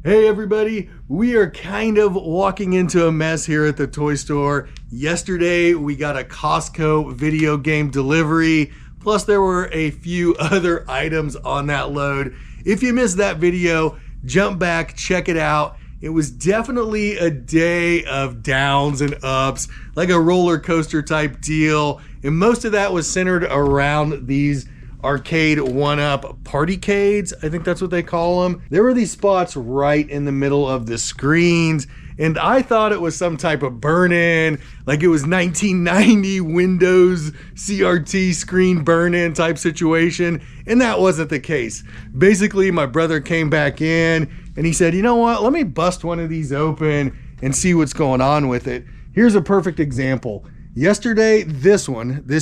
Hey everybody, we are kind of walking into a mess here at the toy store. Yesterday we got a Costco video game delivery, plus there were a few other items on that load. If you missed that video, jump back, check it out. It was definitely a day of downs and ups, like a roller coaster type deal, and most of that was centered around these Arcade1Up Party Cades, I think that's what they call them. There were these spots right in the middle of the screens, and I thought it was some type of burn-in, like it was 1990 Windows CRT screen burn-in type situation, and that wasn't the case. Basically, my brother came back in, and he said, you know what, let me bust one of these open and see what's going on with it. Here's a perfect example. Yesterday, this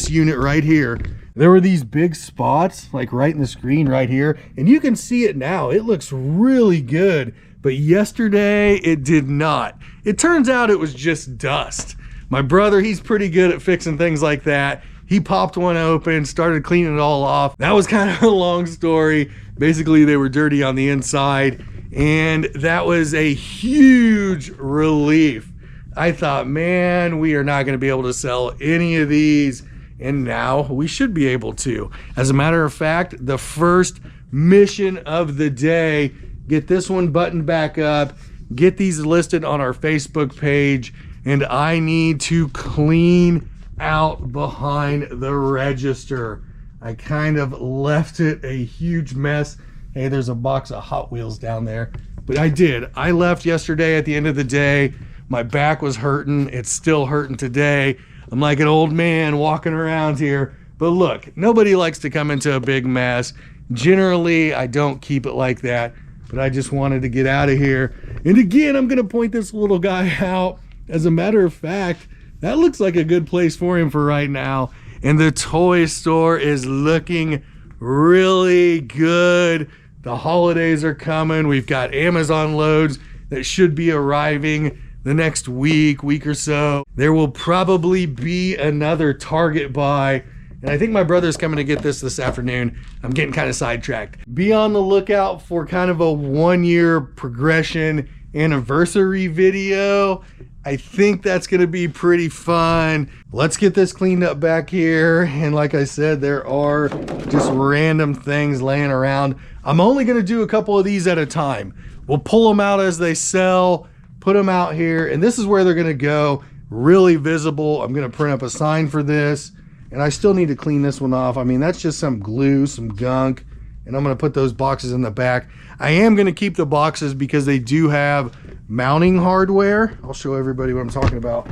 unit right here, there were these big spots like right in the screen right here, and you can see it now. It looks really good, but yesterday it did not. It turns out it was just dust. My brother, he's pretty good at fixing things like that. He popped one open, started cleaning it all off. That was kind of a long story. Basically, they were dirty on the inside, and that was a huge relief. I thought, man, we are not going to be able to sell any of these, and now we should be able to. As a matter of fact, the first mission of the day, get this one buttoned back up, get these listed on our Facebook page, and I need to clean out behind the register. I kind of left it a huge mess. Hey, there's a box of Hot Wheels down there, but I did. I left yesterday at the end of the day. My back was hurting. It's still hurting today. I'm like an old man walking around here. But look, nobody likes to come into a big mess. Generally, I don't keep it like that, but I just wanted to get out of here. And again, I'm going to point this little guy out. As a matter of fact, that looks like a good place for him for right now. And the toy store is looking really good. The holidays are coming. We've got Amazon loads that should be arriving the next week or so. There will probably be another Target buy, and I think my brother's coming to get this afternoon. I'm getting kind of sidetracked. Be on the lookout for kind of a 1-year progression anniversary video. I think that's going to be pretty fun. Let's get this cleaned up back here. And like I said, there are just random things laying around. I'm only going to do a couple of these at a time. We'll pull them out as they sell, put them out here, and this is where they're going to go, really visible. I'm going to print up a sign for this, and I still need to clean this one off. I mean, that's just some glue, some gunk, and I'm going to put those boxes in the back. I am going to keep the boxes because they do have mounting hardware. I'll show everybody what I'm talking about.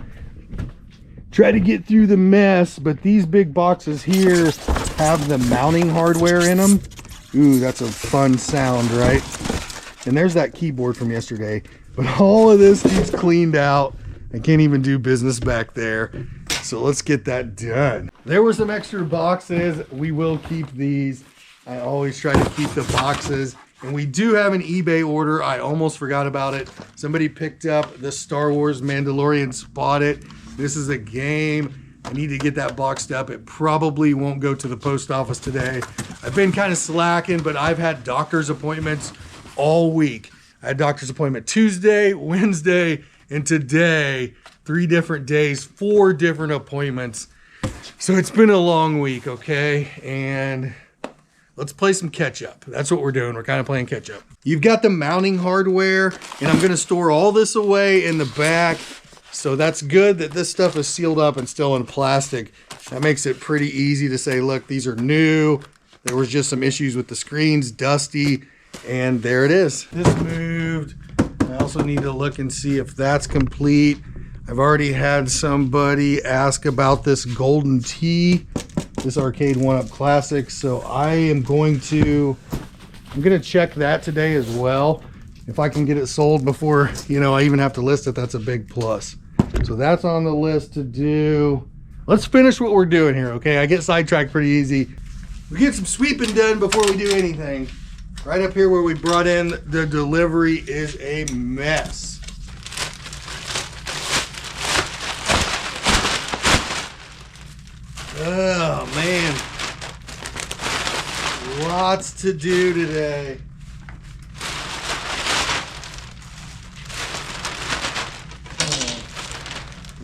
Try to get through the mess, but these big boxes here have the mounting hardware in them. Ooh, that's a fun sound, right? And there's that keyboard from yesterday. But all of this needs cleaned out. I can't even do business back there. So let's get that done. There were some extra boxes. We will keep these. I always try to keep the boxes. And we do have an eBay order. I almost forgot about it. Somebody picked up the Star Wars Mandalorian Spotted. This is a game. I need to get that boxed up. It probably won't go to the post office today. I've been kind of slacking, but I've had doctor's appointments all week. I had a doctor's appointment Tuesday, Wednesday, and today. 3 different days, 4 different appointments. So it's been a long week, okay? And let's play some catch up. That's what we're doing. We're kind of playing catch up. You've got the mounting hardware, and I'm going to store all this away in the back. So that's good that this stuff is sealed up and still in plastic. That makes it pretty easy to say, look, these are new. There was just some issues with the screens, dusty. And there it is. This moved. I also need to look and see if that's complete. I've already had somebody ask about this golden tee, this Arcade1Up Classic. So I'm going to check that today as well. If I can get it sold before, I even have to list it, that's a big plus. So that's on the list to do. Let's finish what we're doing here, okay? I get sidetracked pretty easy. We get some sweeping done before we do anything. Right up here where we brought in the delivery is a mess. Oh man. Lots to do today.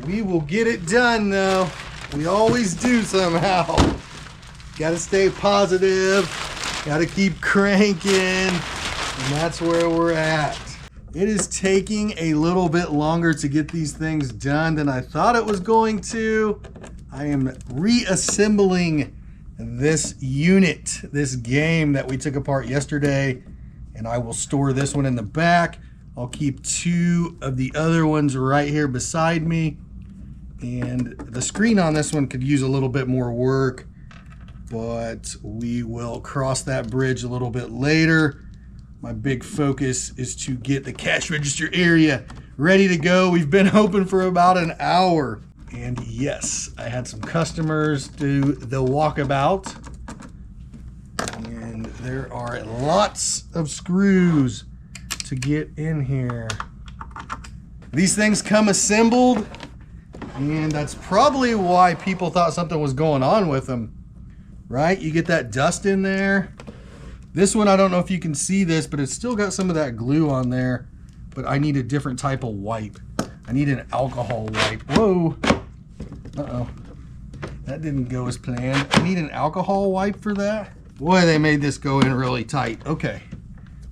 We will get it done though. We always do somehow. Gotta stay positive. Gotta keep cranking. And that's where we're at. It is taking a little bit longer to get these things done than I thought it was going to. I am reassembling this unit, this game that we took apart yesterday, and I will store this one in the back. I'll keep 2 of the other ones right here beside me. And the screen on this one could use a little bit more work, but we will cross that bridge a little bit later. My big focus is to get the cash register area ready to go. We've been open for about an hour. And yes, I had some customers do the walkabout. And there are lots of screws to get in here. These things come assembled, and that's probably why people thought something was going on with them, right? You get that dust in there. This one, I don't know if you can see this, but it's still got some of that glue on there, but I need a different type of wipe. I need an alcohol wipe. Whoa. Uh-oh. That didn't go as planned. I need an alcohol wipe for that. Boy, they made this go in really tight. Okay.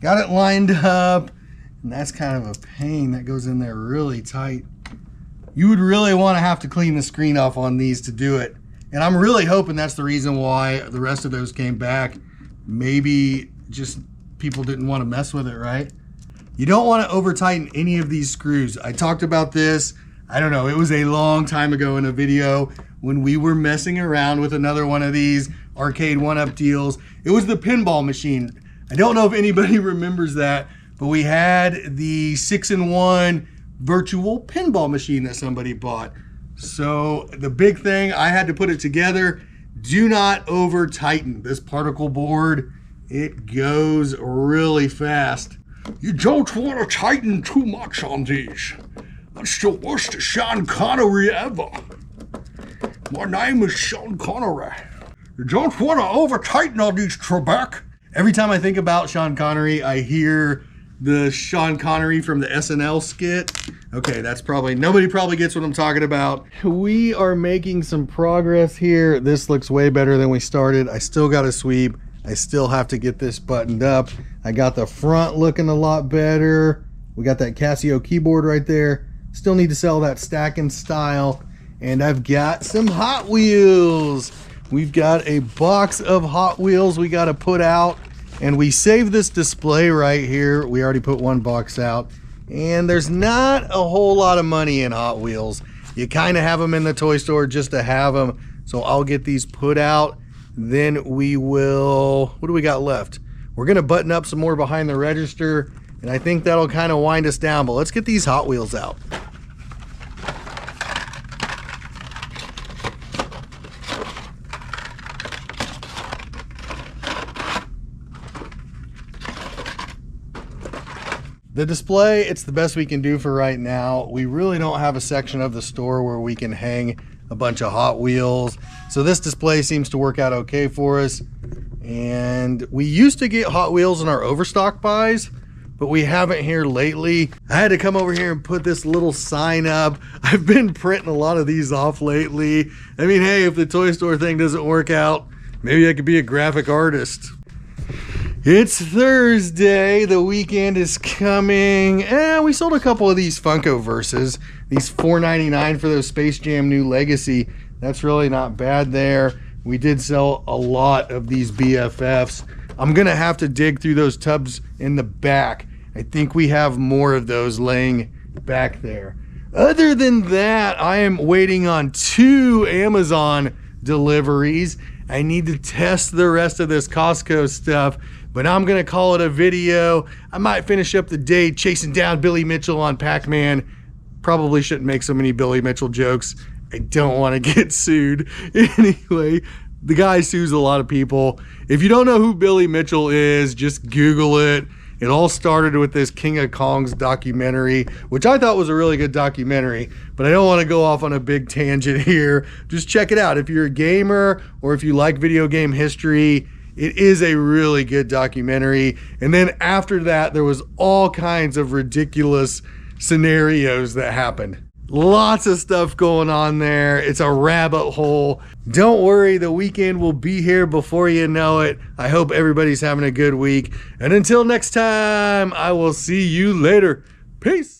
Got it lined up, and that's kind of a pain. That goes in there really tight. You would really want to have to clean the screen off on these to do it. And I'm really hoping that's the reason why the rest of those came back. Maybe just people didn't want to mess with it, right? You don't want to over tighten any of these screws. I talked about this, I don't know, it was a long time ago in a video when we were messing around with another one of these Arcade1Up deals. It was the pinball machine. I don't know if anybody remembers that, but we had the 6-in-1 virtual pinball machine that somebody bought. So the big thing, I had to put it together. Do not over tighten this particle board. It goes really fast. You don't want to tighten too much on these. That's the worst Sean Connery ever. My name is Sean Connery. You don't want to over tighten on these, Trebek. Every time I think about Sean Connery, I hear the Sean Connery from the SNL skit. Okay, that's probably, nobody probably gets what I'm talking about. We are making some progress here. This looks way better than we started. I still got to sweep. I still have to get this buttoned up. I got the front looking a lot better. We got that Casio keyboard right there. Still need to sell that stacking style. And I've got some Hot Wheels. We've got a box of Hot Wheels we got to put out. And we saved this display right here. We already put one box out. And there's not a whole lot of money in Hot Wheels. You kind of have them in the toy store just to have them. So I'll get these put out. Then we will, what do we got left? We're going to button up some more behind the register. And I think that'll kind of wind us down. But let's get these Hot Wheels out. The display, it's the best we can do for right now. We really don't have a section of the store where we can hang a bunch of Hot Wheels. So this display seems to work out okay for us. And we used to get Hot Wheels in our Overstock buys, but we haven't here lately. I had to come over here and put this little sign up. I've been printing a lot of these off lately. I mean, hey, if the toy store thing doesn't work out, maybe I could be a graphic artist. It's Thursday, the weekend is coming, and we sold a couple of these Funko Verses, these $4.99 for those Space Jam New Legacy. That's really not bad there. We did sell a lot of these BFFs. I'm gonna have to dig through those tubs in the back. I think we have more of those laying back there. Other than that, I am waiting on 2 Amazon deliveries. I need to test the rest of this Costco stuff, but I'm gonna call it a video. I might finish up the day chasing down Billy Mitchell on Pac-Man. Probably shouldn't make so many Billy Mitchell jokes. I don't want to get sued. Anyway, the guy sues a lot of people. If you don't know who Billy Mitchell is, just Google it. It all started with this King of Kong's documentary, which I thought was a really good documentary, but I don't want to go off on a big tangent here. Just check it out. If you're a gamer or if you like video game history, it is a really good documentary. And then after that, there was all kinds of ridiculous scenarios that happened. Lots of stuff going on there. It's a rabbit hole. Don't worry, the weekend will be here before you know it. I hope everybody's having a good week. And until next time, I will see you later. Peace.